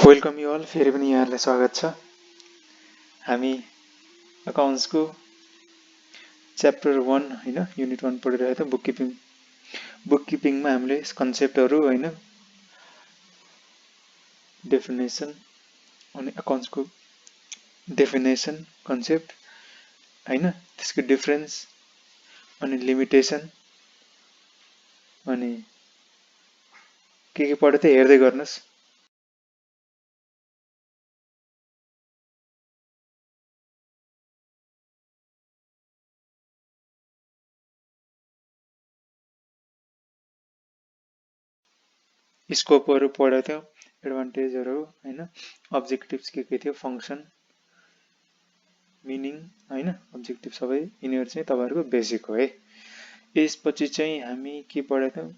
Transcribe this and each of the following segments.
Welcome you all फेरि पनि यहाँहरूलाई स्वागत छ। हामी अकाउन्ट्सको च्याप्टर 1 हैन युनिट 1 पढिरहेको थियौँ बुककिपिङमा हामीले कन्सेप्टहरू हैन डेफिनेसन अनि अकाउन्ट्सको डेफिनेसन कन्सेप्ट हैन त्यसको डिफरेन्स अनि लिमिटेसन अनि के पढ्यो त हेर्दै गर्नुस्। स्कोपहरू पढेको थियो, एडभान्टेजहरू हैन, अब्जेक्टिभ्स के थियो, फंक्सन, मिनिङ हैन, अब्जेक्टिभ सबै यिनीहरू चाहिँ तपाईहरुको बेसिक हो है। यसपछि चाहिँ हामी के पढेको थियौं,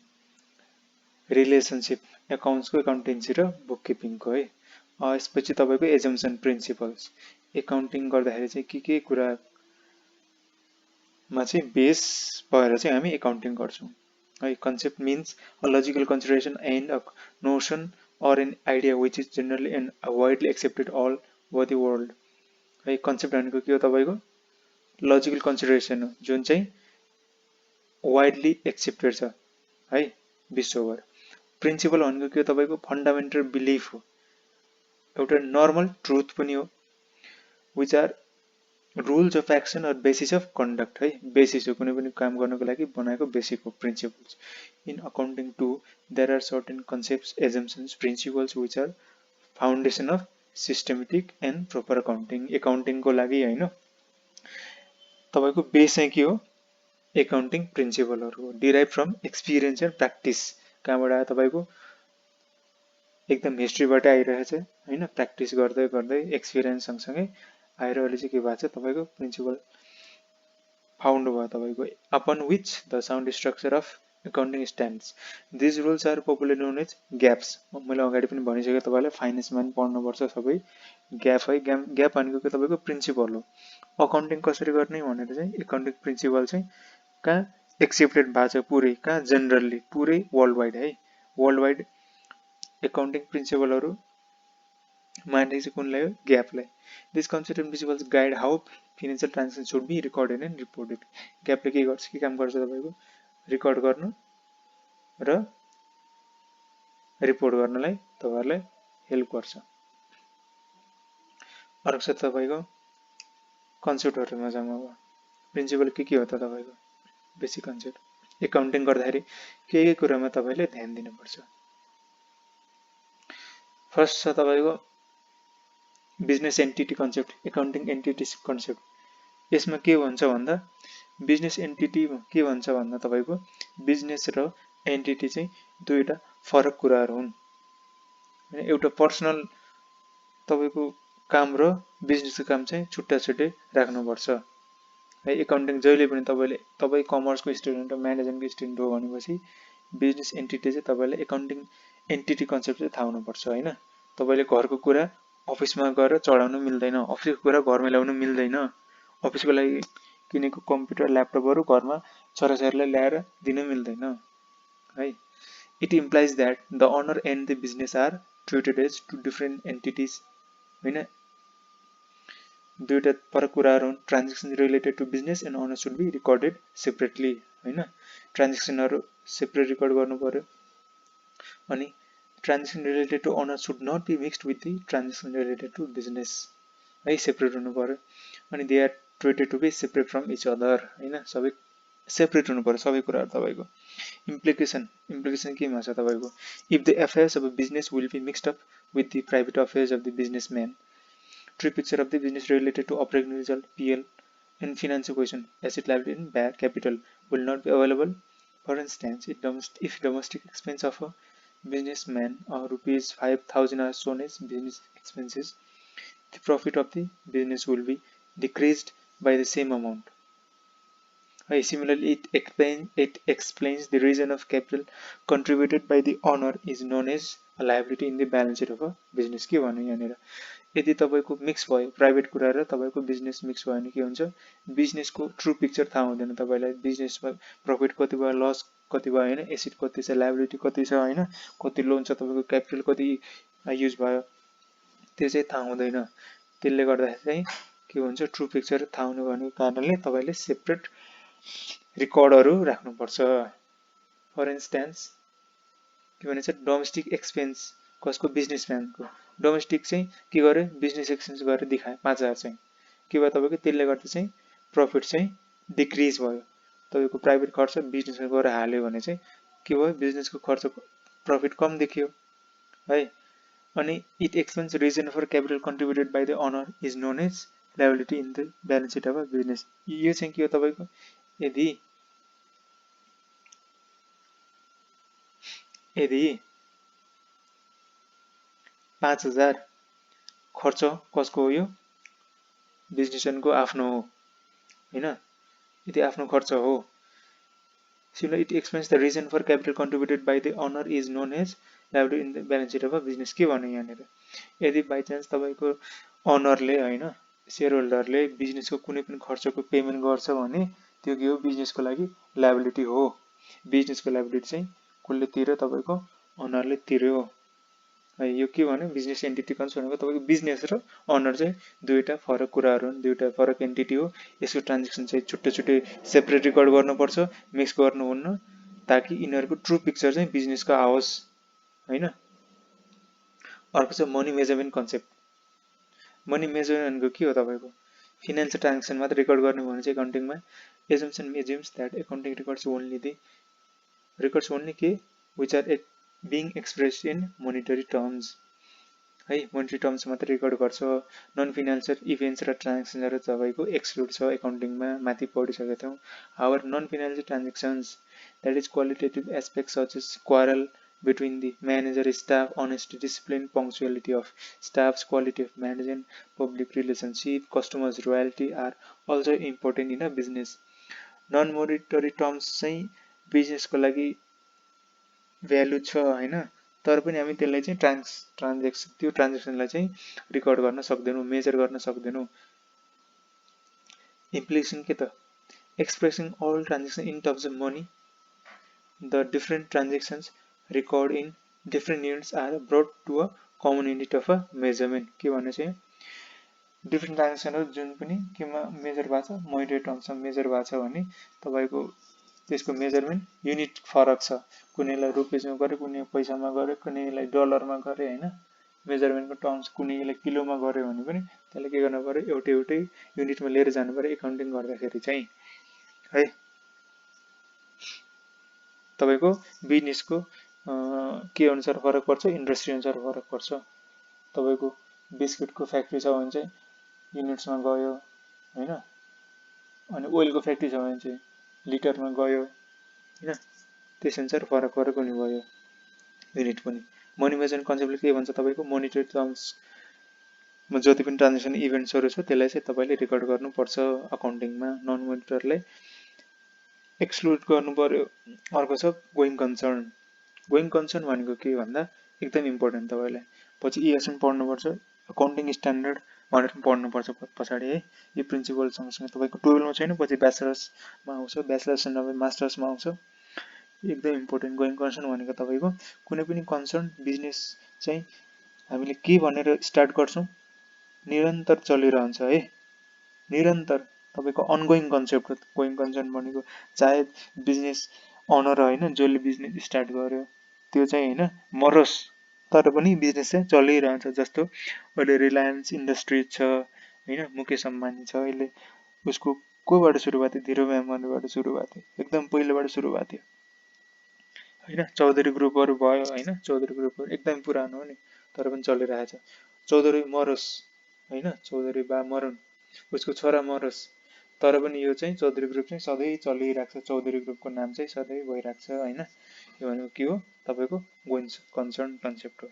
रिलेसनशिप एकाउन्ट्सको एकाउन्टेन्सी र बुककिपिङको है। यसपछि तपाईको एजम्पसन प्रिन्सिपल्स एकाउन्टिङ गर्दाखेरि चाहिँ के कुरामा चाहिँ बेस भएर चाहिँ हामी एकाउन्टिङ गर्छौं है। Concept means a logical consideration and a notion or an idea which is generally and widely accepted all over the world है। कन्सेप्ट भनेको के हो तपाईको लजिकल कन्सिडरेसन हो जुन चाहिँ वाइडली एक्सेप्टेड छ है विश्वभर। प्रिन्सिपल भनेको के हो तपाईको फन्डामेन्टल बिलिफ हो, एउटा नर्मल ट्रुथ पनि हो, which are rules of action or basis of conduct है। बेसिस हो कुनै पनि काम गर्नको लागि बनाएको बेसिक हो principles. In accounting too there are certain concepts, assumptions, principles which are foundation of systematic and proper accounting। Accounting को लागि हैन तपाईको बेस चाहिँ के हो, एकाउन्टिङ प्रिन्सिपलहरु हो, derive from experience and practice. कहाँबाट आयो तपाईको एकदम हिस्ट्रीबाट आइरहेछ हैन, प्र्याक्टिस गर्दै गर्दै एक्सपीरियन्स सँगसँगै आएर अहिले चाहिँ के भएको छ तपाईको प्रिन्सिपल फाउन्ड भयो तपाईको upon which the sound structure of accounting stands। these rules are popularly known as gaps। मैले अगाडि पनि भनिसके तपाईलाई फाइनान्समा पनि पढ्नुपर्छ सबै ग्याप है। ग्याप भनेको के तपाईको प्रिन्सिपल हो। अकाउन्टिङ कसरी गर्ने भनेर चाहिँ एकाउन्टिङ प्रिन्सिपल चाहिँ कहाँ एक्सेप्टेड भएको छ पुरै, कहाँ जनरली पुरै वर्ल्ड वाइड है। वर्ल्ड वाइड एकाउन्टिङ प्रिन्सिपलहरु माने चाहिँ कुनलाई हो, ग्यापलाई। This concept and principles guide how financial transaction should be recorded and reported. ग्यापले के गर्छ, के काम गर्छ तपाईको रिकर्ड गर्नु र रिपोर्ट गर्नलाई तपाईहरुलाई हेल्प गर्छ। अर्को छ तपाईको कन्सेप्टहरुमा जाउँ। अब प्रिन्सिपल के हो त तपाईको बेसिक कन्सेप्ट। एकाउन्टिङ गर्दाखेरि के कुरामा तपाईले ध्यान दिनुपर्छ। फर्स्ट छ तपाईको business entity concept, accounting entity concept. यसमा के भन्छ भन्दा बिजनेस एन्टिटी के भन्छ भन्दा तपाईको बिजनेस र एन्टिटी चाहिँ दुईटा फरक कुराहरु हुन्। एउटा पर्सनल तपाईको काम र बिजनेसको काम चाहिँ छुट्टा छुट्टै राख्नुपर्छ है। एकाउन्टिङ जहिले पनि तपाई कमर्सको स्टुडेन्ट हो, म्यानेजमेन्टको स्टुडेन्ट हो भनेपछि बिजनेस एन्टिटी चाहिँ तपाईले एकाउन्टिङ एन्टिटी कन्सेप्ट चाहिँ थाहा हुनुपर्छ हैन। तपाईले घरको कुरा अफिसमा गएर चढाउन मिल्दैन, अफिसको कुरा घरमा ल्याउन मिल्दैन, अफिसको लागि किनेको कम्प्युटर ल्यापटपहरु घरमा छोराछोरीलाई ल्याएर दिन मिल्दैन है। It implies that the owner and the business are treated as two different entities हैन। दुईटा फरक कुराहरु हुन्। Transaction related to business and owner should be recorded separately हैन। ट्रान्ज्याक्सनहरु सेपरेट रिकर्ड गर्नु पर्यो अनि transaction related to owner should not be mixed with the transaction related to business है, सेपरेट हुनु पर्यो। अनि they are treated to be separate from each other हैन, सबै सेपरेट हुनु पर्यो सबै कुराहरु तपाईको। इम्प्लिकेसन केमा छ तपाईको if the affairs of a business will be mixed up with the private affairs of the businessman, true picture of the business related to operating result PL and financial position, asset liability and bad capital will not be available। For instance, if domestic expense of a businessman rupees 5,000 are shown as business expenses, the profit of the business will be decreased by the same amount। Similarly, it explains the reason of capital contributed by the owner is known as a liability in the balance sheet of a business। के भन्नु यहाँनिर यदि तपाईको mix भयो private कुरा र तपाईको business mix भयो भने के हुन्छ, बिजनेसको ट्रू पिक्चर थाहा हुँदैन तपाईलाई। बिजनेसमा प्रॉफिट कति भयो, लस कति भयो हैन, एसेट कति छ, लायबिलिटी कति छ हैन, कति लोन छ, तपाईको क्यापिटल कति युज भयो, त्यो चाहिँ थाहा हुँदैन। त्यसले गर्दाखेरि चाहिँ के हुन्छ, ट्रु पिक्चर थाहा हुनु भन्ने कारणले तपाईँले सेपरेट रेकर्डहरू राख्नुपर्छ। फर इन्स्टेन्स के भने चाहिँ डोमेस्टिक एक्सपेन्स कसको, बिजनेसम्यानको। डोमेस्टिक चाहिँ के गर्यो, बिजनेस एक्सपेन्स गरेर देखायो 5000 चाहिँ के भयो तपाईँको, त्यसले गर्दा चाहिँ प्रफिट चाहिँ डिक्रिज भयो। तपाईँको प्राइभेट खर्च बिजनेसमा गएर हाल्यो भने चाहिँ के भयो, बिजनेसको खर्च प्रफिट कम देखियो है। अनि it expense reason for capital contributed by the owner is known as liability in the balance sheet of a business. यो चाहिँ के हो तपाईँको, यदि 5000 खर्च कसको हो, यो बिजनेसम्यानको आफ्नो हो हैन, यदि आफ्नो खर्च हो। Similarly, it explains the reason for capital contributed by the owner is known as liability in the balance sheet of a business। के भन्यो यहाँनिर, यदि बाइ चान्स तपाईँको अनरले हैन, शेयर होल्डरले बिजनेसको कुनै पनि खर्चको पेमेन्ट गर्छ भने त्यो के हो, बिजनेसको लागि लायबिलिटी हो। बिजनेसको लायबिलिटी चाहिँ कसले तिर्यो, तपाईँको अनरले तिर्यो है। यो के भन्यो, बिजनेस एन्टिटी कन्सर्न भनेको तपाईँको बिजनेस र अनर चाहिँ दुईवटा फरक कुराहरू हुन्, दुईवटा फरक एन्टिटी हो। यसको ट्रान्जेक्सन चाहिँ छुट्टै छुट्टै सेपरेट रेकर्ड गर्नुपर्छ, मिक्स गर्नुहुन्न, ताकि यिनीहरूको ट्रु पिक्चर चाहिँ बिजनेसको आओस् हैन। अर्को चाहिँ money measurement concept. Money measurement भनेको के हो, तपाईँको फिनान्सियल ट्रान्जेक्सन मात्र रेकर्ड गर्ने भने चाहिँ एकाउन्टिङमा assumption assumes that accounting records only के which are being expressed in monetary terms है, मोनेटरी टर्म्स मात्र रेकर्ड गर्छ। नन फिनान्सियल इभेन्ट्स र ट्रान्जेक्सनहरू तपाईँको एक्सक्लुड छ एकाउन्टिङमा, माथि पढिसकेका थियौँ। However non financial transactions that is qualitative aspects such as quarrel between the manager staff, honesty, discipline, punctuality of staffs, quality of management, public relationship, customers royalty are also important in a business. Non monetary terms चाहिँ बिजनेसको लागि value छ हैन, तर पनि हामी त्यसलाई चाहिँ त्यो ट्रान्जेक्सनलाई चाहिँ रेकर्ड गर्न सक्दैनौँ, मेजर गर्न सक्दैनौँ। इम्प्लिकेसन के त, expressing all transaction in terms of money, the different transactions record in different units are brought to a common unit of a measurement. के भने चाहिँ डिफरेन्ट ट्रान्जेक्सनहरू जुन पनि केमा मेजर भएको छ, मोनिटरी टर्म्समा मेजर भएको छ भने तपाईँको त्यसको मेजरमेन्ट युनिट फरक छ, कुनैलाई रुपिसमा गऱ्यो, कुनै पैसामा गऱ्यो, कुनैलाई डलरमा गऱ्यो हैन। मेजरमेन्टको टर्म्स कुनैलाई किलोमा गऱ्यो भने पनि त्यसलाई के गर्नु पर्यो, एउटै युनिटमा लिएर जानु पर्यो एकाउन्टिङ गर्दाखेरि चाहिँ है। तपाईँको बिजनेसको के अनुसार फरक पर्छ, इन्डस्ट्री अनुसार फरक पर्छ। तपाईँको बिस्कुटको फ्याक्ट्री छ भने चाहिँ युनिट्समा गयो हैन, अनि ओइलको फ्याक्ट्री छ भने चाहिँ लिटरमा गयो हैन, त्यसअनुसार फरक हुने भयो युनिट पनि। मनी मेजरमेन्ट कन्सेप्टले के भन्छ, तपाईँको मोनिटरी टर्म्समा जति पनि ट्रान्जेक्सन इभेन्ट्सहरू छ त्यसलाई चाहिँ तपाईँले रेकर्ड गर्नुपर्छ अकाउन्टिङमा, नन मोनिटरलाई एक्सक्लुड गर्नु पर्यो। अर्को छ गोइङ कन्सर्न। गोइङ कन्सर्न भनेको के भन्दा एकदम इम्पोर्टेन्ट, तपाईँलाई पछि इएसएम पढ्नुपर्छ, अकाउन्टिङ स्ट्यान्डर्ड भनेर पढ्नुपर्छ पछाडि है। यो प्रिन्सिपल सँगसँगै तपाईँको 12मा छैन, पछि ब्याचलर्समा आउँछ, ब्याचलर्स नभए मास्टर्समा आउँछ। एकदम इम्पोर्टेन्ट गोइङ कन्सर्न भनेको तपाईँको कुनै पनि कन्सर्न बिजनेस चाहिँ हामीले के भनेर स्टार्ट गर्छौँ, निरन्तर चलिरहन्छ है, निरन्तर तपाईँको अनगोइङ कन्सेप्ट हो गोइङ कन्सर्न भनेको। चाहे बिजनेस अनर होइन जसले बिजनेस स्टार्ट गर्यो त्यो चाहिँ होइन मरोस्, तर पनि बिजनेस चाहिँ चलिरहन्छ। जस्तो अहिले रिलायन्स इन्डस्ट्रिज छ होइन, मुकेश अम्बानी छ, अहिले उसको कोबाट सुरु भएको थियो, धीरुभाइ अम्बानीबाट सुरु भएको थियो, एकदम पहिलोबाट सुरु भएको थियो होइन। चौधरी ग्रुपहरू भयो होइन, चौधरी ग्रुपहरू एकदम पुरानो हो नि, तर पनि चलिरहेछ। चौधरी मरोस् होइन, चौधरी बा मरुन्, उसको छोरा मरोस्, तर पनि यो चाहिँ चौधरी ग्रुप चाहिँ सधैँ चलिरहेको छ, चौधरी ग्रुपको नाम चाहिँ सधैँ भइरहेको छ होइन। यो भनेको के हो, तपाईँको गोइङ कन्सर्न कन्सेप्ट हो।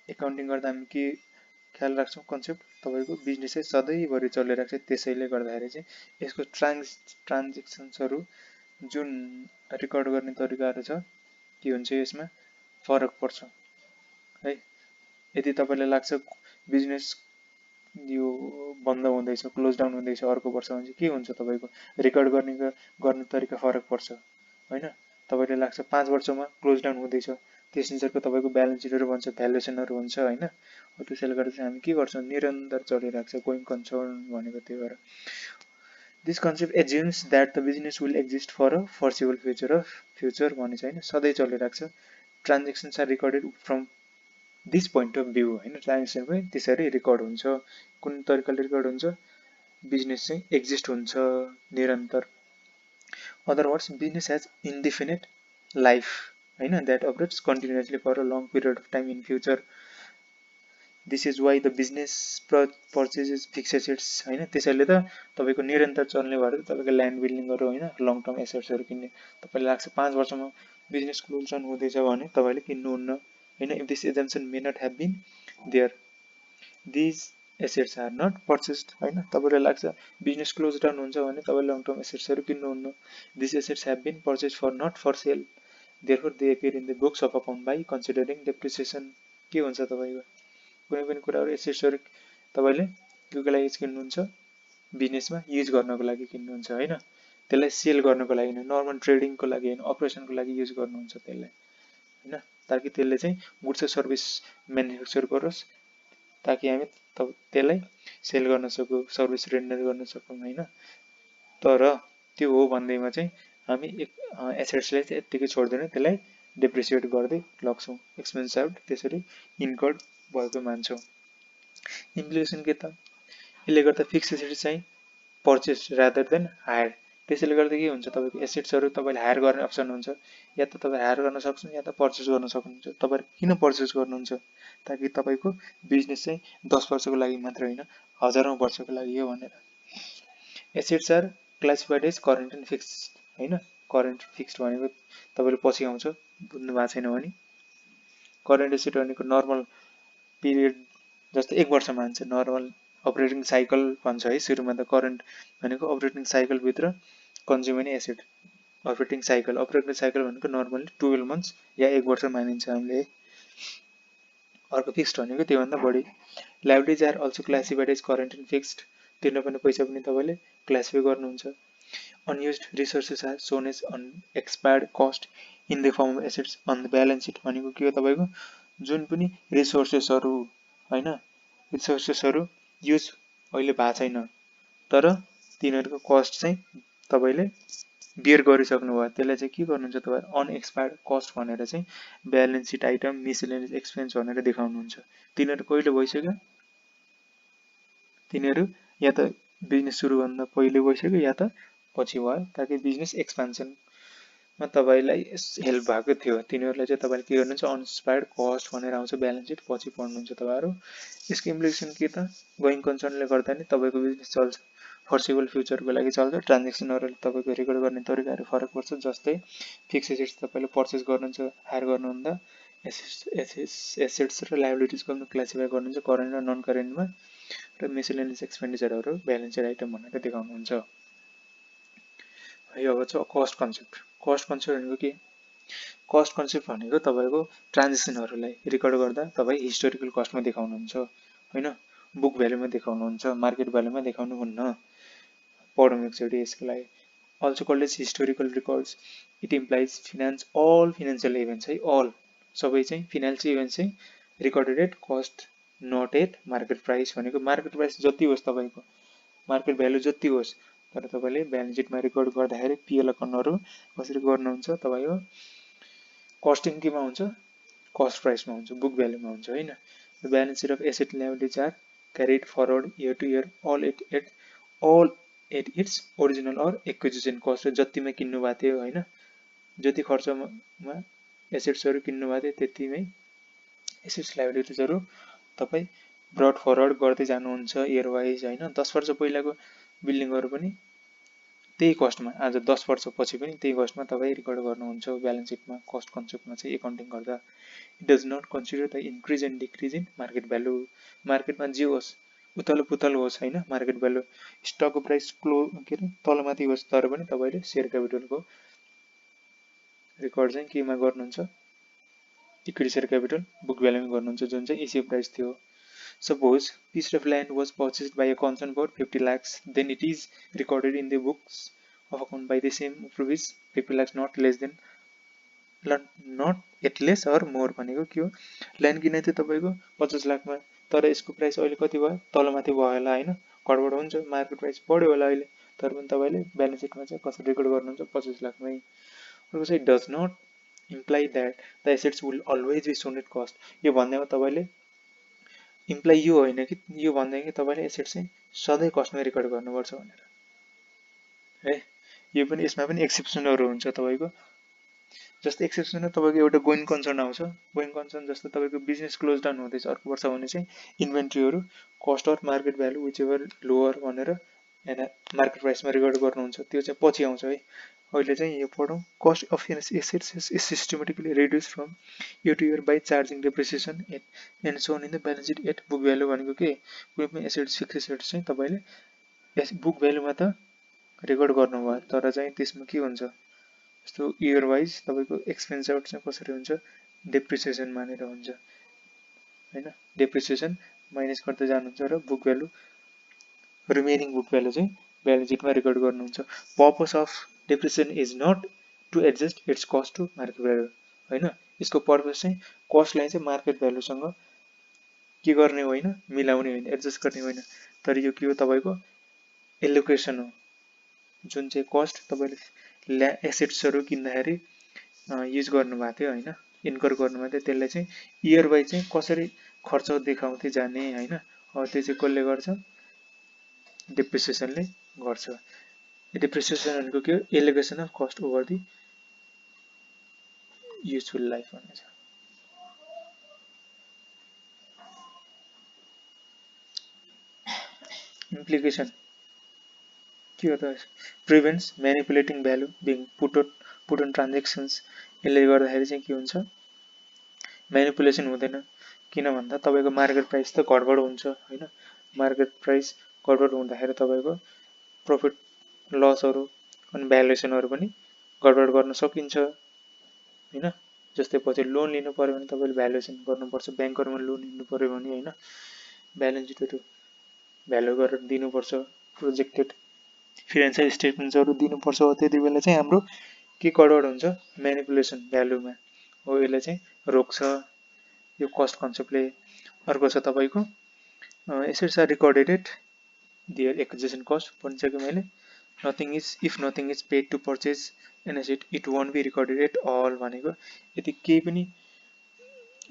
एकाउन्टिङ गर्दा हामी के ख्याल राख्छौँ, कन्सेप्ट तपाईँको बिजनेस चाहिँ सधैँभरि चलिरहेको छ, त्यसैले गर्दाखेरि चाहिँ यसको ट्रान्जेक्सन्सहरू जुन रेकर्ड गर्ने तरिकाहरू छ के हुन्छ, यसमा फरक पर्छ है। यदि तपाईँलाई लाग्छ बिजनेस यो बन्द हुँदैछ, क्लोज डाउन हुँदैछ अर्को वर्ष भने चाहिँ के हुन्छ, तपाईँको रेकर्ड गर्ने तरिका फरक पर्छ होइन। तपाईँले लाग्छ 5 वर्षमा क्लोज डाउन हुँदैछ त्यसअनुसारको तपाईँको ब्यालेन्स सिटहरू भन्छ, भ्यालुएसनहरू हुन्छ होइन। त्यसैले गर्दा चाहिँ हामी के गर्छौँ, निरन्तर चलिरहेको छ गोइङ कन्सर्न भनेको। त्यही भएर this concept assumes that the business will exist for a foreseeable future भनेको होइन, सधैँ चलिरहेको छ। Transactions are recorded from this point of view होइन, ट्रान्जेक्सन पनि त्यसरी रिकर्ड हुन्छ। कुन तरिकाले रिकर्ड हुन्छ, बिजनेस चाहिँ एक्जिस्ट हुन्छ निरन्तर। Other words business has indefinite life होइन, that operates continuously for a long period of time in future. This is why the business purchases fix assets होइन। त्यसैले त तपाईँको निरन्तर चल्ने भएर तपाईँको ल्यान्ड बिल्डिङहरू होइन, लङ टर्म एसेट्सहरू किन्ने। तपाईँलाई लाग्छ 5 वर्षमा बिजनेस क्लोज डाउन हुँदैछ भने तपाईँले किन्नुहुन्न होइन। If this assumption may not have been there, these assets are not purchased होइन। तपाईँलाई लाग्छ बिजनेस क्लोज डाउन हुन्छ भने तपाईँले लङ टर्म एसेट्सहरू किन्नुहुन्न। These assets have been purchase for not for sale, therefore they appear in the books of account by considering depreciation. के हुन्छ तपाईँको कुनै पनि कुराहरू एसेट्सहरू तपाईँले केको लागि किन्नुहुन्छ, बिजनेसमा युज गर्नको लागि किन्नुहुन्छ होइन, त्यसलाई सेल गर्नको लागि होइन, नर्मल ट्रेडिङको लागि होइन, अपरेसनको लागि युज गर्नुहुन्छ त्यसलाई होइन, ताकि त्यसले चाहिँ गुड्स सर्भिस म्यानुफ्याक्चर गरोस्, ताकि हामी त्यसलाई सेल गर्न सकौँ, सर्भिस रेन्डर गर्न सकौँ होइन। तर त्यो हो भन्दैमा चाहिँ हामी एसेट्सलाई चाहिँ यत्तिकै छोड्दैन, त्यसलाई डेप्रिसिएट गर्दै लग्छौँ, एक्सपेन्स आउट त्यसरी इन्कर्ड भएको मान्छौँ। इम्प्लिकेसन के त, यसले गर्दा फिक्स एसेट्स चाहिँ पर्चेस रादर देन हायर। त्यसैले गर्दा के हुन्छ, तपाईँको एसेट्सहरू तपाईँले हायर गर्ने अप्सन हुन्छ, या त तपाईँ हायर गर्न सक्नुहुन्छ या त पर्चेस गर्न सक्नुहुन्छ। तपाईँले किन पर्चेस गर्नुहुन्छ, ताकि तपाईँको बिजनेस चाहिँ 10 वर्षको लागि मात्र होइन, हजारौँ वर्षको लागि हो भनेर। Assets are classified as current and fixed होइन। करेन्ट फिक्स्ड भनेको तपाईँले पछि आउँछ, बुझ्नु भएको छैन भने। करेन्ट एसेट भनेको नर्मल पिरियड, जस्तो 1 वर्ष मान्छ नर्मल अपरेटिङ साइकल भन्छ है सुरुमा त। करेन्ट भनेको अपरेटिङ साइकलभित्र कन्ज्युम हुने एसेट, अपरेटिङ साइकल भनेको नर्मली 12 मन्थ्स या 1 वर्ष मानिन्छ हामीले। अर्को फिक्स्ड भनेको त्योभन्दा बढी। Liabilities are also classified as current and fixed, तिर्नुपर्ने पैसा पनि तपाईँले क्लासिफाई गर्नुहुन्छ। Unused resources are shown as unexpired cost in the form of assets on the balance sheet भनेको के हो, तपाईँको जुन पनि रिसोर्सेसहरू होइन, रिसोर्सेसहरू युज अहिले भएको छैन तर तिनीहरूको कस्ट चाहिँ तपाईँले बियर गरिसक्नु भयो, त्यसलाई चाहिँ के गर्नुहुन्छ, तपाईँ अनएक्सपायर्ड कस्ट भनेर चाहिँ balance seat item miscellaneous expense भनेर देखाउनुहुन्छ। तिनीहरू कहिले भइसक्यो, तिनीहरू या त बिजनेस सुरुभन्दा पहिले भइसक्यो या त पछि भयो, ताकि बिजनेस एक्सपान्सनमा तपाईँलाई हेल्प भएको थियो। तिनीहरूलाई चाहिँ तपाईँले के गर्नुहुन्छ, अनएक्सपायर्ड कस्ट भनेर आउँछ ब्यालेन्स सिट, पछि पढ्नुहुन्छ तपाईँहरू। यसको इम्प्लिकेसन के त, गोइङ कन्सर्नले गर्दा नि तपाईँको बिजनेस चल्छ, फर्सिबल फ्युचरको लागि चल्छ। ट्रान्जेक्सनहरू तपाईँको रेकर्ड गर्ने तरिकाहरू फरक पर्छ, जस्तै फिक्स एसेट्स तपाईँले पर्चेस गर्नुहुन्छ हायर गर्नुहुँदा एसेट्स र लाइबिलिटिजको क्लासिफाई गर्नुहुन्छ करेन्ट र नन करेन्टमा, र मिसलेनियस एक्सपेन्डिचरहरू ब्यालेन्स सिट आइटम भनेर देखाउनुहुन्छ है। अब चाहिँ कस्ट कन्सेप्ट। कस्ट कन्सेप्ट भनेको के, कस्ट कन्सेप्ट भनेको तपाईँको ट्रान्जेक्सनहरूलाई रिकर्ड गर्दा तपाईँ हिस्टोरिकल कस्टमा देखाउनुहुन्छ होइन, बुक भ्यालुमा देखाउनुहुन्छ, मार्केट भ्यालुमा देखाउनुहुन्न। पढौँ एकचोटि यसको लागि। Also called as historical records, it implies all financial events है, अल सबै चाहिँ फिनान्सियल इभेन्ट्स चाहिँ recorded at cost not at market price भनेको मार्केट प्राइस जति होस्, तपाईँको मार्केट भ्यालु जति होस्, तर तपाईँले ब्यालेन्स सिटमा रिकर्ड गर्दाखेरि पिएल अकाउन्टहरू कसरी गर्नुहुन्छ, तपाईँको कस्टिङ केमा हुन्छ, कस्ट प्राइसमा हुन्छ, बुक भ्यालुमा हुन्छ होइन। The balance sheet of asset liabilities are carried forward year to year all at its original or acquisition cost, र जतिमा किन्नु भएको थियो होइन, जति खर्चमा एसेट्सहरू किन्नु भएको थियो त्यतिमै एसेट्स लायबिलिटिजहरू तपाईँ ब्रड फरवर्ड गर्दै जानुहुन्छ इयर वाइज होइन। 10 वर्ष पहिलाको बिल्डिङहरू पनि त्यही कस्टमा, आज 10 वर्ष पछि पनि त्यही कस्टमा तपाईँ रिकर्ड गर्नुहुन्छ ब्यालेन्स सिटमा, कस्ट कन्सेप्टमा चाहिँ एकाउन्टिङ गर्दा। It does not consider the increase and decrease in market value, मार्केटमा जे होस् उथल पुथल होस् होइन, मार्केट भ्यालु स्टकको प्राइस के अरे तलमाथि होस्, तर पनि तपाईँले सेयर क्यापिटलको रिकर्ड चाहिँ केमा गर्नुहुन्छ, इक्विटी सेयर क्यापिटल बुक भ्यालुमा गर्नुहुन्छ, जुन चाहिँ इस्यु प्राइस थियो। Suppose piece of land was purchased by a concern for 50 lakhs, then it is recorded in the books of account by the same rupees 50 lakhs not less than not at least or more भनेको के हो, land किने थियो तपाईँको 50 लाखमा, तर यसको price अहिले कति भयो, तलमाथि भयो होला होइन, गडबड हुन्छ, मार्केट प्राइस बढ्यो होला अहिले, तर पनि तपाईँले ब्यालेन्स सिटमा चाहिँ कसरी रेकर्ड गर्नुहुन्छ 25 लाखमै। अर्को चाहिँ does not imply that the assets will always be shown at cost. यो भन्दैमा तपाईँले इम्प्लाइ यो होइन कि, यो भन्दैन कि तपाईँले एसेट चाहिँ सधैँ कस्टमा रेकर्ड गर्नुपर्छ भनेर है। यो पनि, यसमा पनि एक्सेप्सनहरू हुन्छ तपाईँको। जस्तै एक्सेप्सनमा तपाईँको एउटा गोइङ कन्सर्न आउँछ, गोइङ कन्सर्न जस्तो तपाईँको बिजनेस क्लोज डाउन हुँदैछ अर्को वर्ष भने चाहिँ इन्भेन्ट्रीहरू cost or market value whichever lower भनेर होइन मार्केट प्राइसमा रेकर्ड गर्नुहुन्छ, त्यो चाहिँ पछि आउँछ है। अहिले चाहिँ यो पढौँ, cost of assets is systematically reduce from year to year by charging depreciation and shown in the balance sheet at book value. भनेको के, कुनै पनि एसेट्स फिक्स एसेट्स चाहिँ तपाईँले बुक भ्यालुमा त रेकर्ड गर्नुभयो, तर चाहिँ त्यसमा के हुन्छ, जस्तो इयर वाइज तपाईँको एक्सपेन्स आउट चाहिँ कसरी हुन्छ, डेप्रिसिएसन मानेर हुन्छ होइन, डेप्रिसिएसन माइनस गर्दै जानुहुन्छ र book value, remaining book value चाहिँ ब्यालेन्स सिटमा रेकर्ड गर्नुहुन्छ। Purpose of depreciation is not to adjust its cost to market value होइन, यसको पर्पस चाहिँ कस्टलाई चाहिँ मार्केट भ्यालुसँग के गर्ने होइन, मिलाउने होइन, एडजस्ट गर्ने होइन, तर यो के हो तपाईँको एलोकेसन हो, जुन चाहिँ कस्ट तपाईँले एसेट्सहरू किन्दाखेरि युज गर्नुभएको थियो होइन, इन्कर गर्नुभएको थियो, त्यसलाई चाहिँ इयर वाइज चाहिँ कसरी खर्च देखाउँदै जाने होइन, त्यो चाहिँ कसले गर्छ, डेप्रिसिएसनले गर्छ। डेप्रिसिएसन भनेको के हो, allocation of cost over the useful life भनेको छ। इम्प्लिकेसन के हो त, prevents manipulating value being put on transactions. यसले गर्दाखेरि चाहिँ के हुन्छ, म्यानिपुलेसन हुँदैन, किन भन्दा तपाईँको मार्केट प्राइस त गडबड हुन्छ होइन, मार्केट प्राइस गडबड हुँदाखेरि तपाईँको प्रफिट लसहरू अनि भ्यालुएसनहरू पनि गडबड गर्न सकिन्छ होइन। जस्तै पछि लोन लिनु पऱ्यो भने तपाईँले भ्यालुएसन गर्नुपर्छ, ब्याङ्कहरूमा लोन लिनु पऱ्यो भने होइन, ब्यालेन्स सिटहरू भ्यालु गरेर दिनुपर्छ, प्रोजेक्टेड फिनान्सियल स्टेटमेन्ट्सहरू दिनुपर्छ, त्यति बेला चाहिँ हाम्रो के गडबड हुन्छ, म्यानिपुलेसन भ्यालुमा हो, यसले चाहिँ रोक्छ यो कस्ट कन्सेप्टले। अर्को छ तपाईँको assets are recorded at their acquisition cost भनिसकेँ मैले, nothing is if nothing is paid to purchase an asset it won't be recorded at all. भनेको यदि केही पनि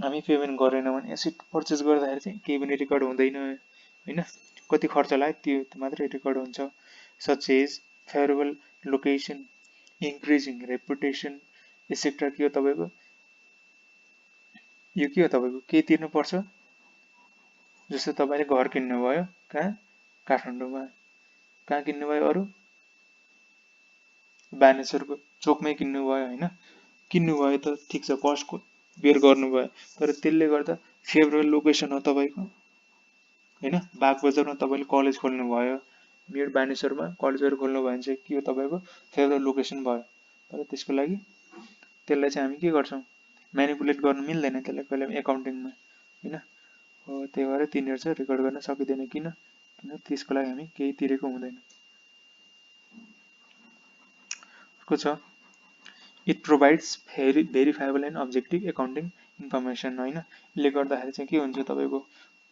हामी पेमेन्ट गरेनौँ भने एसेट पर्चेज गर्दाखेरि चाहिँ केही पनि रेकर्ड हुँदैन होइन, कति खर्च लाग्यो त्यो मात्रै रेकर्ड हुन्छ। Such as favourable location, increasing reputation etcetera. के हो तपाईँको, यो के हो तपाईँको, केही तिर्नुपर्छ, जस्तो तपाईँले घर किन्नुभयो कहाँ, काठमाडौँमा, कहाँ किन्नुभयो, अरू बानेश्वरको चोकमै किन्नुभयो होइन, किन्नुभयो त ठिक छ, कस्टको बेयर गर्नुभयो, तर त्यसले गर्दा फेभरेबल लोकेसन हो तपाईँको होइन, बागबजारमा तपाईँले कलेज खोल्नुभयो, मेरो बानेश्वरमा कलेजहरू खोल्नुभयो भने चाहिँ के हो तपाईँको फेभरेबल लोकेसन भयो, तर त्यसको लागि त्यसलाई चाहिँ हामी के गर्छौँ, म्यानिपुलेट गर्नु मिल्दैन त्यसलाई कहिले पनि एकाउन्टिङमा होइन हो, त्यही भएर तिनीहरू चाहिँ रेकर्ड गर्न सकिँदैन, किन, त्यसको लागि हामी केही तिरेको हुँदैन। को छ it provides verifiable and objective accounting information होइन, यसले गर्दाखेरि चाहिँ के हुन्छ तपाईँको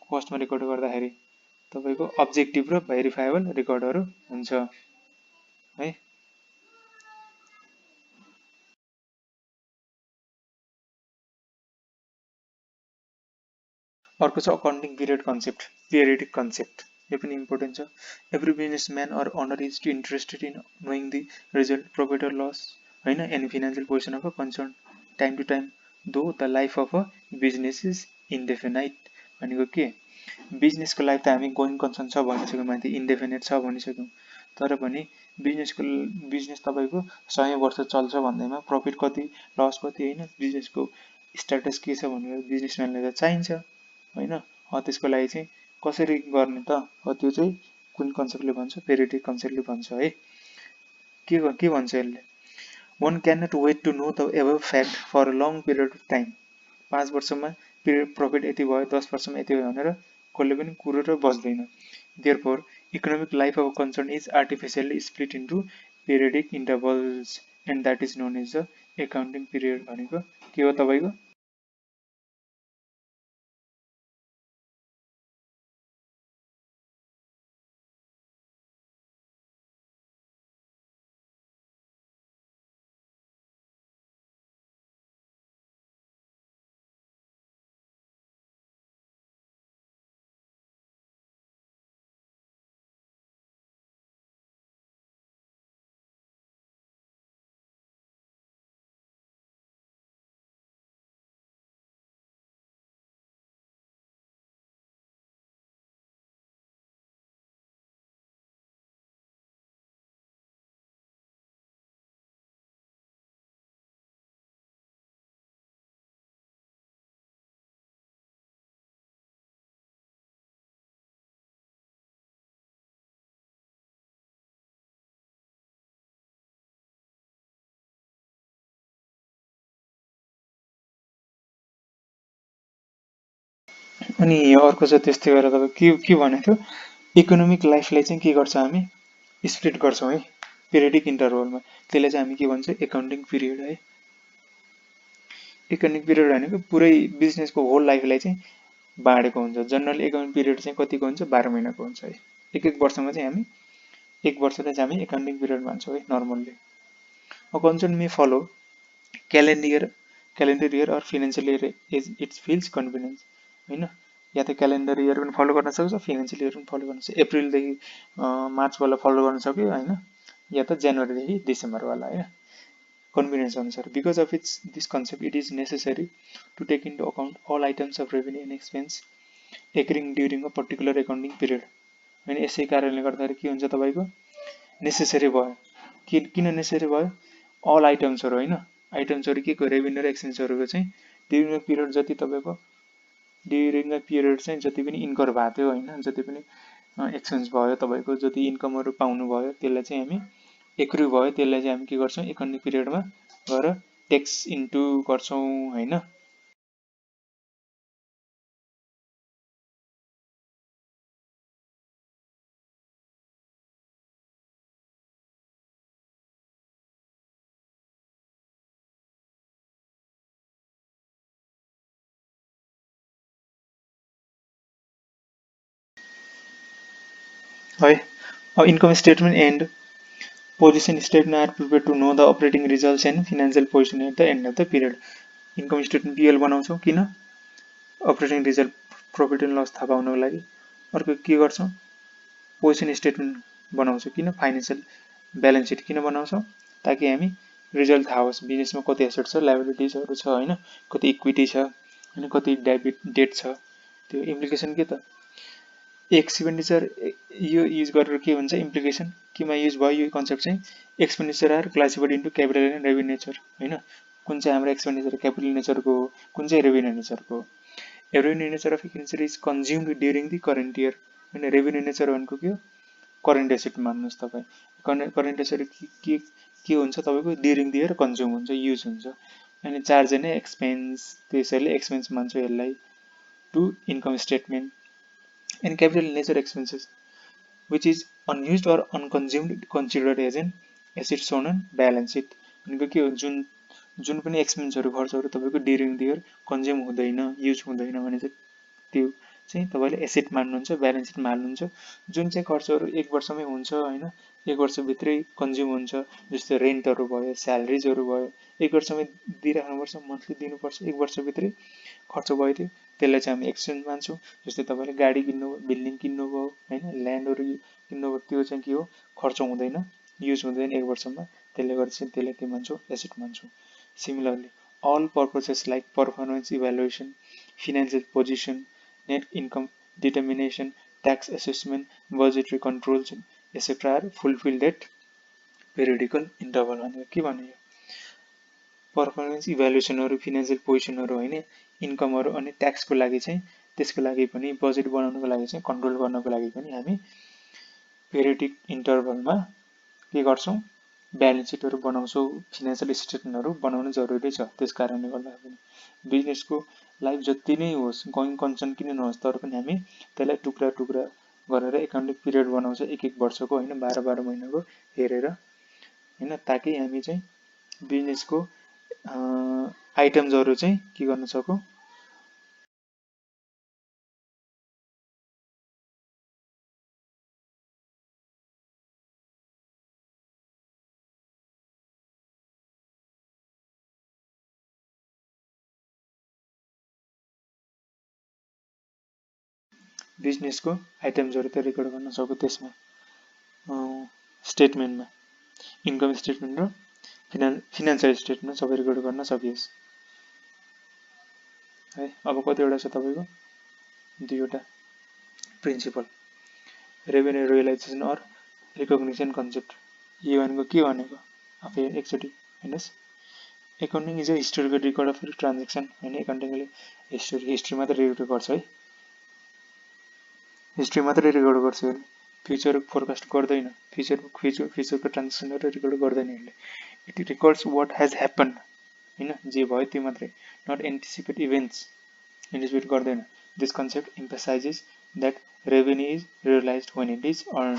कस्टमा रेकर्ड गर्दाखेरि तपाईँको अब्जेक्टिभ र भेरिफाएबल रेकर्डहरू हुन्छ है। अर्को छ accounting period concept, periodic concept, यो पनि इम्पोर्टेन्ट छ। Every businessman or owner is to interested in knowing the result, profit or loss होइन, and financial position of a concern time to time though the life of a business is indefinite. भनेको के, बिजनेसको life त हामी going concern छ भनिसक्यौँ, माथि इन्डेफिनाइट छ भनिसक्यौँ, तर पनि बिजनेस तपाईँको 100 वर्ष चल्छ भन्दैमा प्रफिट कति लस कति होइन, बिजनेसको स्ट्याटस के छ भनेर बिजनेसम्यानलाई त चाहिन्छ होइन, त्यसको लागि चाहिँ कसरी गर्ने त, त्यो चाहिँ कुन कन्सेप्टले भन्छ, पिरियडिक कन्सेप्टले भन्छ है। के भन्छ यसले, one cannot wait to know the above fact for a long period of time। 5 वर्षमा प्रफिट यति भयो, 10 वर्षमा यति भयो भनेर कसले पनि कुरो र बस्दैन। Therefore, economic life of a concern is artificially split into periodic intervals and that is known as the accounting period भनेको के हो तपाईँको? अनि अर्को छ त्यस्तै गरेर तपाईँ के भनेको थियो, इकोनोमिक लाइफलाई चाहिँ के गर्छ हामी स्प्लिट गर्छौँ है पिरियडिक इन्टरभलमा, त्यसलाई चाहिँ हामी के भन्छ एकाउन्टिङ पिरियड है। इकोनोमिक पिरियड भनेको पुरै बिजनेसको होल लाइफलाई चाहिँ बाँडेको हुन्छ। जनरल एकाउन्ट पिरियड चाहिँ कतिको हुन्छ, 12 महिनाको हुन्छ है। एक एक वर्षमा चाहिँ हामी एक वर्षलाई चाहिँ हामी एकाउन्टिङ पिरियड मान्छौँ है normally. Concern may follow calendar year or financial year as its feels convenience होइन, या त क्यालेन्डर इयर पनि फलो गर्न सक्छ, फिनान्सियल इयर पनि फलो गर्न सक्छ, अप्रिलदेखि मार्चवाला फलो गर्न सक्यो होइन, या त जनवरीदेखि डिसेम्बरवाला होइन, convenience answer. Because of its this concept, it is necessary to take into account all items of revenue and expense occurring during a particular accounting period. अनि यसै कारणले गर्दाखेरि के हुन्छ तपाईँको नेसेसरी भयो। किन नेसेसरी भयो, अल आइटम्सहरू होइन, आइटम्सहरू के को रेभेन्यू र एक्सपेन्सहरूको चाहिँ ड्युरिङ द पिरियड जति तपाईँको ड्युरिङ द पिरियड चाहिँ जति पनि इन्कर भएको थियो होइन, जति पनि एक्सपेन्स भयो तपाईँको, जति इन्कमहरू पाउनु भयो त्यसलाई चाहिँ हामी एक्रु भयो, त्यसलाई चाहिँ हामी के गर्छौँ इकोनोमिक पिरियडमा गएर ट्याक्स इन्टु गर्छौँ होइन। है income statement and position statement are prepare to know the operating results and financial position at the end of the period. Income statement PL बनाउँछौँ किन, operating result profit and loss थाहा पाउनको लागि। अर्को के गर्छौँ, पोजिसन स्टेटमेन्ट बनाउँछौँ किन, फाइनेन्सियल ब्यालेन्स सिट किन बनाउँछौँ, ताकि हामी रिजल्ट थाहा होस्, बिजनेसमा कति एसेट छ, लाइबिलिटिजहरू छ होइन, कति इक्विटी छ होइन, कति डेट छ, त्यो इम्प्लिकेसन के त एक्सपेन्डिचर यो युज गरेर के हुन्छ इम्प्लिकेसन केमा युज भयो यो कन्सेप्ट चाहिँ, expenditure are classified into capital and revenue nature होइन, कुन चाहिँ हाम्रो एक्सपेन्डिचर क्यापिटल नेचरको हो, कुन चाहिँ रेभेन्यू नेचरको हो। Revenue nature of expenditure is consumed during the current year होइन, रेभेन्यू नेचर भनेको के हो, करेन्ट एसेट मान्नुहोस् तपाईँ, करेन्ट एसेट के हुन्छ तपाईँको ड्युरिङ द इयर कन्ज्युम हुन्छ, युज हुन्छ, अनि चार्ज होइन एक्सपेन्स, त्यसैले एक्सपेन्स मान्छौँ यसलाई to income statement. And capital nature expenses which is unused or unconsumed considered as an asset shown on balance sheet. भनेको के हो, जुन पनि एक्सपेन्सहरू खर्चहरू तपाईँको ड्युरिङ द इयर कन्ज्युम हुँदैन, युज हुँदैन भने चाहिँ त्यो चाहिँ तपाईँले एसेट मान्नुहुन्छ, ब्यालेन्स सिटमा हाल्नुहुन्छ। जुन चाहिँ खर्चहरू एक वर्षमै हुन्छ होइन, एक वर्षभित्रै कन्ज्युम हुन्छ, जस्तो रेन्टहरू भयो, स्यालेरिजहरू भयो, एक वर्षमै दिइराख्नुपर्छ, मन्थली दिनुपर्छ, एक वर्षभित्रै खर्च भयो थियो, त्यसलाई चाहिँ हामी एक्सपेन्स मान्छौँ। जस्तै तपाईँले गाडी किन्नुभयो, बिल्डिङ किन्नुभयो होइन, ल्यान्डहरू किन्नुभयो, त्यो चाहिँ के हो खर्च हुँदैन, युज हुँदैन एक वर्षमा, त्यसले गर्दा चाहिँ त्यसलाई के मान्छौँ एसेट मान्छौँ। Similarly all purposes like performance evaluation, financial position, net income determination, tax assessment, budgetary controls etcetera are fulfilled at periodical interval. भनेको के भन्यो, पर्फर्मेन्स इभ्यालुएसनहरू, फिनान्सियल पोजिसनहरू होइन, इन्कमहरू अनि ट्याक्सको लागि चाहिँ त्यसको लागि पनि बजेट बनाउनको लागि चाहिँ कन्ट्रोल गर्नको लागि पनि हामी पेरियोडिक इन्टरभलमा के गर्छौँ ब्यालेन्स सिटहरू बनाउँछौँ, फिनान्सियल स्टेटमेन्टहरू बनाउनु जरुरी छ। त्यस कारणले गर्दा पनि बिजनेसको लाइफ जति नै होस्, गोइङ कन्सर्न किन नहोस्, तर पनि हामी त्यसलाई टुक्रा टुक्रा गरेर एकाउन्टिङ पिरियड बनाउँछ एक एक वर्षको होइन, 12 महिनाको हेरेर होइन, ताकि हामी चाहिँ बिजनेसको आइटम्सहरु चाहिँ के गर्न सकौं, बिजनेसको आइटम्सहरु त रेकर्ड गर्न सकौं त्यसमा, स्टेटमेन्टमा इन्कम स्टेटमेन्ट र फिनान्शियल स्टेटमेन्ट सबै रेकर्ड गर्न सकियोस् है। अब कतिवटा छ तपाईको, दुईवटा principle, revenue realization or recognition concept. यो भनेको के भनेको आफै एकचोटी हेर्नुस्, accounting is a historical record of transaction हैन। एकाउन्टिङले हिस्ट्री मात्र रेकर्ड गर्छ है, हिस्ट्री मात्रै रेकर्ड गर्छ यसले, फ्युचर फोरकास्ट गर्दैन, फ्युचरको ट्रान्जेक्सनहरु रेकर्ड गर्दैन यसले। It records what has happened हैन, जे भयो त्यो मात्रै, नट एन्टिसिपेट इभेन्ट्स, एन्टिसिपेट गर्दैन। This concept emphasizes that revenue is realized when it is earn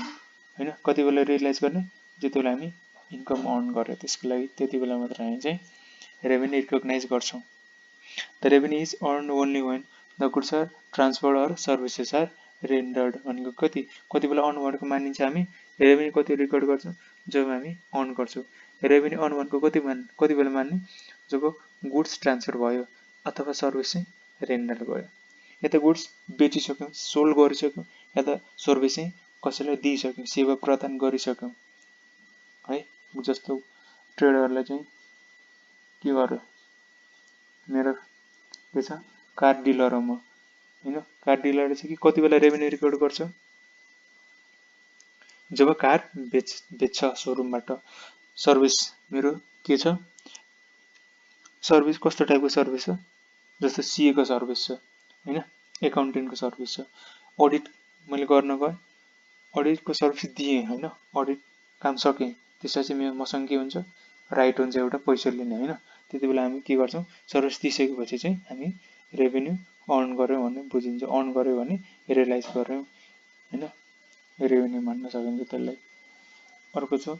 हैन। कति बेला रियलाइज गर्ने, जति बेला हामी इन्कम अर्न गरे त्यसको लागि त्यति बेला मात्र हामी चाहिँ रेभेन्यू रिकग्नाइज गर्छौं। The revenue is earn only when the goods are transferred or services are rendered भनेको कति बेला अर्न गरेको मानिन्छ हामी, रेभेन्यू कति रेकर्ड गर्छौं जब हामी अर्न गर्छौं। रेभेन्यू अर्न भनेको कति बेला मान्ने, जब गुड्स ट्रान्सफर भयो अथवा सर्भिस चाहिँ रेन्डर भयो, या त गुड्स बेचिसक्यौं, सोल्ड गरिसक्यौं, या त सर्भिस चाहिँ कसैलाई दिइसक्यौं, सेवा प्रदान गरिसक्यौं है। जस्तो ट्रेडरले चाहिँ के गर्यो, मेरो के छ कार डिलर हो म हैन, कार डिलरले चाहिँ कति बेला रेभेन्यू रेकर्ड गर्छ, जब कार बेच्छ सोरुमबाट। सर्भिस मेरो के छ, सर्भिस कस्तो टाइपको सर्भिस छ, जस्तो सीए को सर्भिस छ हैन, एकाउन्टिङको सर्भिस छ, अडिट मैले गर्न गए, अडिटको सर्भिस दिएँ हैन, अडिट काम सके, त्यसपछि मसँग के हुन्छ, राइट हुन्छ एउटा पैसा लिने हैन। त्यतिबेला हामी के गर्छौं, सर्भिस दिइसकेपछि चाहिँ हामी रेभेन्यू अर्न गर्यौं भन्ने बुझिन्छ, अर्न गर्यौं भने रियलाइज गर्यौं हैन, रेभेन्यू भन्न सकिन्छ त्यसलाई। अर्को छ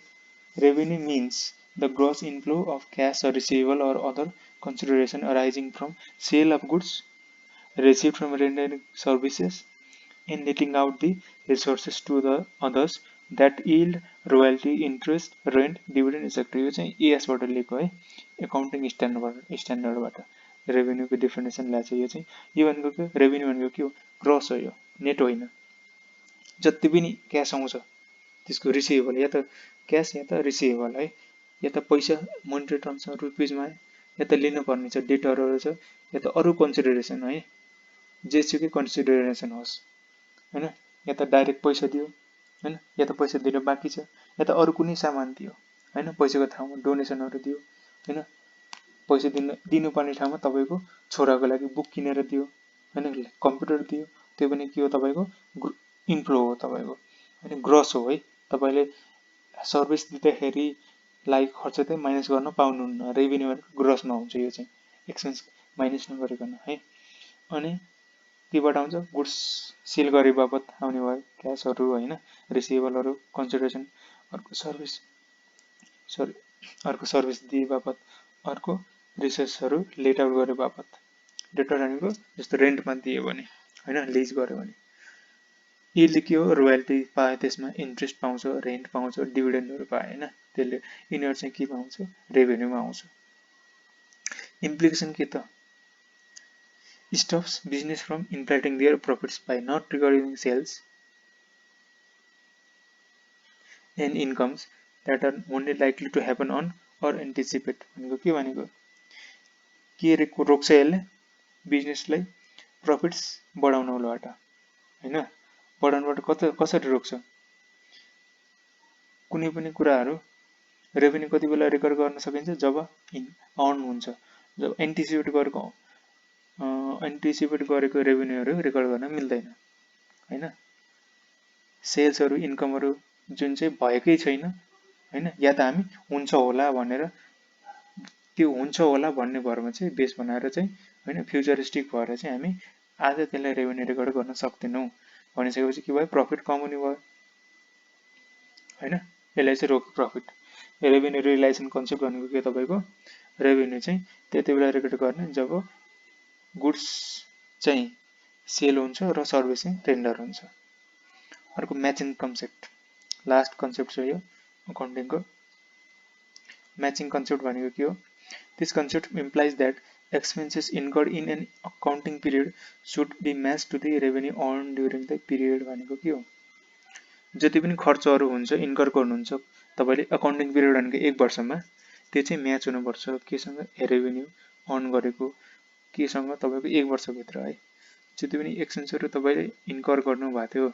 revenue means the gross inflow of cash or receivable or other consideration arising from sale of goods received from rendering services and netting out the resources to the others that yield royalty, interest, rent, dividend etc. यो चाहिँ as बाट लिएको है, accounting स्ट्यान्डर्डबाट रेभेन्यूको definition ल्याएको छ। यो चाहिँ यो भनेको के, रेभेन्यू भनेको के हो, ग्रस हो, यो नेट होइन। जति पनि क्याश आउँछ त्यसको रिसिभेबल, या त क्याश या त रिसिभेबल है, या त पैसा मोनेटरी टर्म्स छ रुपिजमा, या त लिनुपर्ने छ डेटरहरु छ, या त अरु कन्सिडरेसन है, जेसुकै कन्सिडरेसन होस् हैन, या त डाइरेक्ट पैसा दियो हैन, या त पैसा दिन बाँकी छ, या त अरु कुनै सामान दियो हैन, पैसाको ठाउँमा डोनेसनहरु दियो हैन, पैसा दिनुपर्ने ठाउँमा तपाईको छोराको लागि बुक किनेर दियो हैन, कम्प्युटर दियो, त्यो पनि के हो तपाईको इन्फ्लो हो तपाईको हैन, ग्रस हो है। तपाईले सर्भिस दिँदाखेरि लाइक खर्च चाहिँ माइनस गर्न पाउनुहुन्न, रेभेन्यू भनेको ग्रसमा हुन्छ, यो चाहिँ एक्सपेन्स माइनस नगरिकन है। अनि केबाट आउँछ, गुड्स सेल गरे बापत आउने भयो क्याशहरु हैन, रिसिभेबलहरु, कन्सिडरेसन, अर्को सर्भिस दिए बापत, अर्को रिसोर्सहरु लेट आउट गरे बापत, डेटर भनेको जस्तो रेन्टमा दिए भने हैन, लिज गर्यो भने यसले के हो, रोयल्टी पाए, त्यसमा इन्ट्रेस्ट पाउँछ, रेन्ट पाउँछ, डिभिडेन्डहरु पाए हैन, त्यसले यिनीहरु चाहिँ के पाउँछ, रेभेन्यूमा आउँछ। इम्प्लिकेसन के त, stops business from inflating their profits by not recording sales and incomes that are only likely to happen on or anticipate भनेको के भनेको, के रोक्छ यसले बिजनेसलाई प्रफिट्स बढाउनबाट हैन, बढाउनबाट कसरी रोक्छ, कुनै पनि कुराहरु रेभेन्यू कति बेला रेकर्ड गर्न सकिन्छ, जब अर्न हुन्छ, जब एन्टिसिपेट गरेको रेभेन्यूहरु रेकर्ड गर्न मिल्दैन हैन। सेल्सहरु, इन्कमहरु जुन चाहिँ भएकै छैन हैन, या त हामी हुन्छ होला भनेर, त्यो हुन्छ होला भन्ने भरमा चाहिँ बेस बनाएर चाहिँ हैन, फ्युचरिस्टिक भएर चाहिँ हामी आज त्यसलाई रेभेन्यू रेकर्ड गर्न सक्दैनौं भनिसकेपछि के भयो, प्रफिट कमाउने भयो हैन, यसलाई चाहिँ रोक प्रफिट। रेभेन्यू रियलाइजेसन कन्सेप्ट भनेको के तपाईको, रेभेन्यू चाहिँ त्यति बेला रेकर्ड गर्ने जब गुड्स चाहिँ सेल हुन्छ र सर्भिस चाहिँ रेन्डर हुन्छ। अर्को म्याचिङ कन्सेप्ट, लास्ट कन्सेप्ट छ यो अकाउन्टिङको। म्याचिङ कन्सेप्ट भनेको के हो? This concept implies that expenses incurred in an accounting period should be matched to the revenue earned during the period भनेको के हो? जति पनि खर्चहरू हुन्छ इन्कर गर्नुहुन्छ तपाईले अकाउन्टिङ पिरियड भनेको 1 वर्षमा, त्यो चाहिँ म्याच हुनुपर्छ केसँग? रेभेन्यू अर्न गरेको केसँग? तपाईको 1 वर्षभित्र है। जति पनि एक्सपेन्सहरु तपाईले इन्कर गर्नु भएको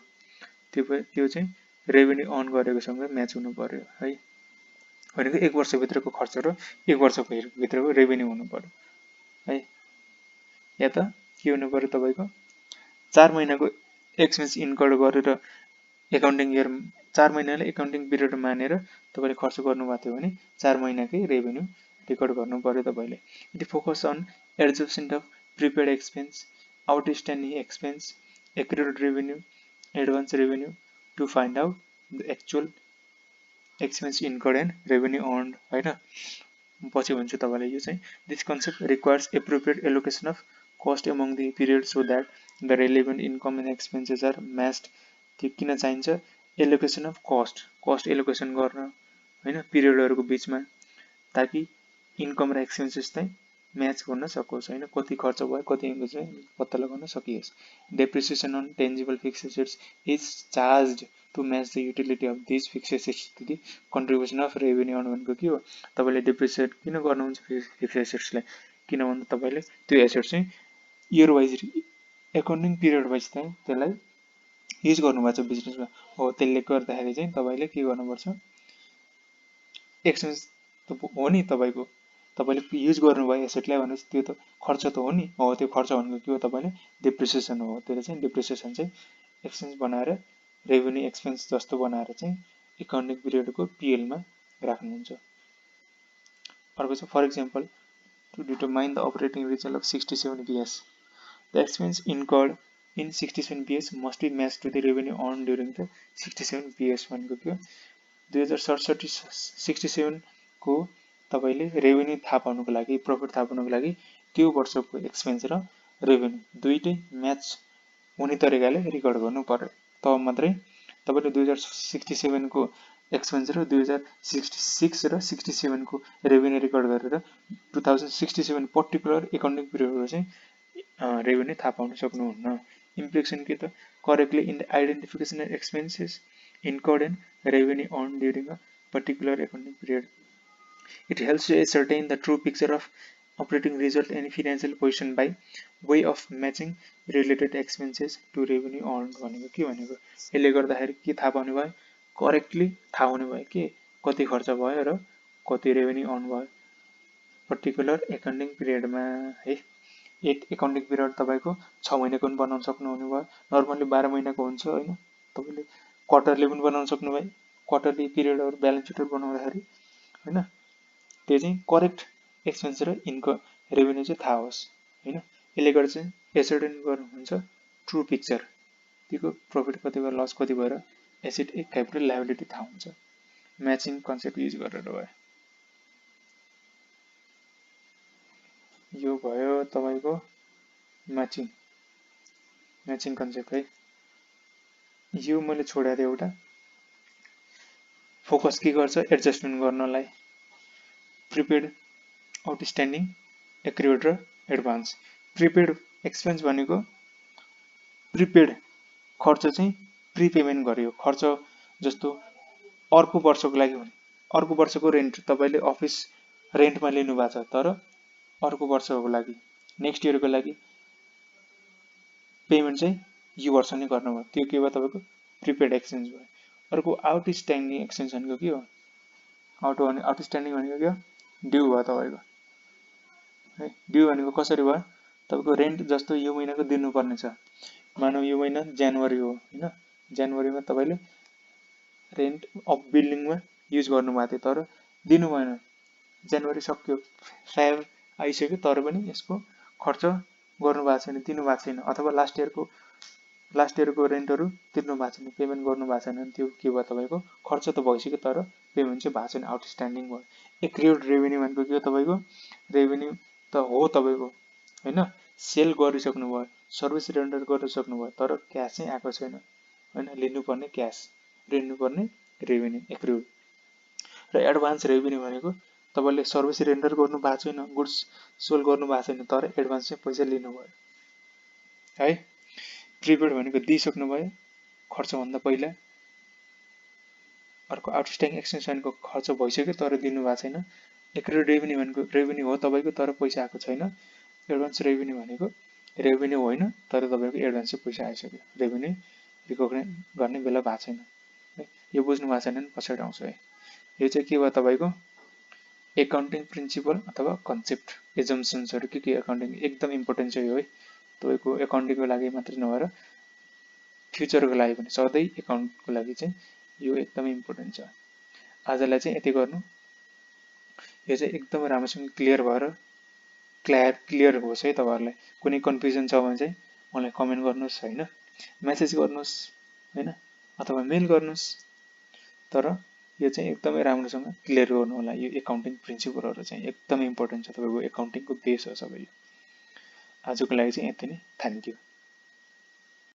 थियो त्यो चाहिँ रेभेन्यू अर्न गरेकोसँग म्याच हुनु पर्यो है। भनेको 1 वर्षभित्रको खर्च र 1 वर्षभित्रको रेभेन्यू हुनु पर्यो है। या त के हुनु पर्यो तपाईको 4 महिनाको एक्सपेन्स इन्कर गरेर अकाउन्टिङ इयर 4 महिनाले अकाउन्टिङ पिरियड मानेर तपाईले खर्च गर्नु भएको थियो भने 4 महिनाकै रेभेन्यू रेकर्ड गर्नु पर्यो तपाईले। It focus on adjustment of prepaid expense, outstanding expense, accrued revenue, advance revenue to find out the actual expense incurred and revenue earned हैन। पछि भन्छु तपाईलाई यो चाहिँ this concept requires appropriate allocation of cost among the period so that the relevant income and expenses are matched. त्यो किन चाहिन्छ? Allocation of cost allocation गर्न हैन पिरियडहरुको बीचमा, ताकि इन्कम र एक्सपेन्सेस चाहिँ म्याच गर्न सकोस् हैन। कति खर्च भयो कति इन्कम चाहिँ पत्ता लगाउन सकियोस्। Depreciation on tangible fixed assets is charged to match the utility of this fixed assets to the contribution of revenue earn भनेको के हो? तपाईले डेप्रिसिएट किन गर्नुहुन्छ फिक्स्ड एसेट्सलाई? किन भन्दा तपाईले त्यो एसेट चाहिँ year wise accounting period wise चाहिँ त्यसलाई युज गर्नुभएको छ बिजनेसमा हो। त्यसले गर्दाखेरि चाहिँ तपाईले के गर्नुपर्छ? एक्सपेन्स त हो नि तपाईको, तपाईले युज गर्नुभयो एसेटलाई भनेपछि त्यो त खर्च त हो नि। हो त्यो खर्च भनेको के हो? तपाईले डेप्रिसिएसन हो। त्यसले चाहिँ डेप्रिसिएसन चाहिँ एक्सपेन्स बनाएर रेभेन्यू एक्सपेन्स जस्तो बनाएर चाहिँ अकाउन्टिङ पिरियडको पीएल मा राख्नुहुन्छ। अर्को छ for example to determine the operating result of 67 BS the expense incurred in 67 BS must be matched to the revenue earned during the 67 BS भनेको के हो? 2067 को तपाईले रेभेन्यू थाहा पाउनको लागि, प्रफिट थाहा पाउनको लागि त्यो वर्षको एक्सपेन्स र रेभेन्यू दुईटै म्याच हुने तरिकाले रेकर्ड गर्नु पर्यो। तब मात्रै तपाईले 2067 को एक्सपेन्स र 2066 र 67 को रेभेन्यू रेकर्ड गरेर 2067 पर्टिकुलर अकाउन्टिङ पिरियडको चाहिँ रेभेन्यू थाहा पाउन सक्नुहुन्न। Implication के त? Correctly in the identification of expenses incurred and revenue earned during a particular accounting period. It helps to ascertain the true picture of operating result and financial position by way of matching related expenses to revenue earned भनेको के भनेको? यसले गर्दाखेरि के थाहा पाउने भयो? Correctly थाहा हुने भयो कि कति खर्च भयो र कति रेभेन्यू अर्न भयो पर्टिकुलर अकाउन्टिङ पिरियडमा है। एक अकाउन्टिङ पिरियड तपाईको 6 महिनाको पनि बनाउन सक्नुहुने भयो। नर्मली 12 महिनाको हुन्छ हैन। तपाईले क्वार्टरली पनि बनाउन सक्नुभयो। क्वार्टरली पिरियडहरु ब्यालेन्स सिटहरु बनाउँदाखेरि हैन त्यो चाहिँ करेक्ट एक्सपेन्स र इन्कम रेभेन्यू चाहिँ थाहा होस् हैन। यसले गर्दा चाहिँ एसर्टेन गर्नुहुन्छ ट्रु पिक्चर, त्यसको प्रफिट कति भयो, लस कति भयो र एसेट एक क्यापिटल लायबिलिटी थाहा हुन्छ। म्याचिङ कन्सेप्ट युज गरेर भयो। यो भयो तपाईको म्याचिङ कन्सेप्ट है। यो मैले छोडेको थिएँ एउटा। फोकस के गर्छ? एडजस्टमेन्ट गर्नलाई प्रिपेड, आउटस्ट्यान्डिङ, एक्रुड र एडभान्स। प्रिपेड एक्सपेन्स भनेको प्रिपेड खर्च चाहिँ प्रिपेमेन्ट गरियो। खर्च जस्तो अर्को वर्षको लागि भने अर्को वर्षको रेन्ट तपाईले अफिस रेन्टमा लिनु भएको छ, तर अर्को वर्षको लागि नेक्स्ट इयरको लागि पेमेन्ट चाहिँ यो वर्ष नै गर्नुभयो। त्यो के भयो? तपाईको प्रिपेड एक्सपेन्स भयो। अर्को आउटस्ट्यान्डिङ एक्सपेन्स भनेको के हो? आउटस्ट्यान्डिङ भनेको के हो? ड्यू भयो तपाईको है। ड्यू भनेको कसरी भयो? तपाईको रेन्ट जस्तो यो महिनाको दिनुपर्ने छ। मानौ यो महिना जनवरी हो हैन। जनवरीमा तपाईले रेन्ट अफ बिल्डिङमा युज गर्नुभएको थियो तर दिनु भएन। जनवरी सक्यो, फेब्रुअरी आइसक्यो तर पनि यसको खर्च गर्नु भएको छैन, दिनु भएको छैन, अथवा लास्ट इयरको रेन्टहरु तिर्नु भएको छैन, पेमेन्ट गर्नु भएको छैन। त्यो के भयो? तपाईको खर्च त भइसक्यो तर पेमेन्ट चाहिँ भएको छैन, आउटस्ट्यान्डिङ भयो। एक्रुड रेभेन्यू भनेको के हो तपाईँको रेभेन्यू त हो तपाईँको होइन सेल गरिसक्नु भयो सर्भिस रेन्डर गरिसक्नु भयो तर क्यास चाहिँ आएको छैन होइन लिनुपर्ने क्यास लिनुपर्ने रेभेन्यू एक्रुड र एडभान्स रेभेन्यू भनेको तपाईँले सर्भिस रेन्डर गर्नु भएको छैन गुड्स सोल गर्नु भएको छैन तर एडभान्स चाहिँ पैसा लिनुभयो है प्रिपेड भनेको दिइसक्नु भयो खर्चभन्दा पहिला अर्को आउटस्ट्यान्डिङ एक्सचेन्ज भनेको खर्च भइसक्यो तर दिनु भएको छैन एक्रुड रेभेन्यू भनेको रेभेन्यू हो तपाईँको तर पैसा आएको छैन एडभान्स रेभेन्यू भनेको रेभेन्यू होइन तर तपाईँको एडभान्स चाहिँ पैसा आइसक्यो रेभेन्यू रिकग्नाइज गर्ने बेला भएको छैन है यो बुझ्नु भएको छैन भने पछाडि आउँछ है यो चाहिँ के भयो तपाईँको एकाउन्टिङ प्रिन्सिपल अथवा कन्सेप्ट एजम्सन्सहरू के एकाउन्टिङ एकदम इम्पोर्टेन्ट छ यो है तपाईँको एकाउन्टिङको लागि मात्रै नभएर फ्युचरको लागि पनि सधैँ एकाउन्टको लागि चाहिँ यो एकदमै इम्पोर्टेन्ट छ आजलाई चाहिँ यति गर्नु यो चाहिँ एकदमै राम्रोसँग क्लियर भएर क्लियर होस् है तपाईँहरूलाई कुनै कन्फ्युजन छ भने चाहिँ मलाई कमेन्ट गर्नुहोस् होइन मेसेज गर्नुहोस् होइन अथवा मेल गर्नुहोस् तर यो चाहिँ एकदमै राम्रोसँग क्लियर गर्नु होला यो एकाउन्टिङ प्रिन्सिपलहरू चाहिँ एकदमै इम्पोर्टेन्ट छ तपाईँको एकाउन्टिङको बेस हो सबै आजको लागि चाहिँ यति नै थ्याङ्क यू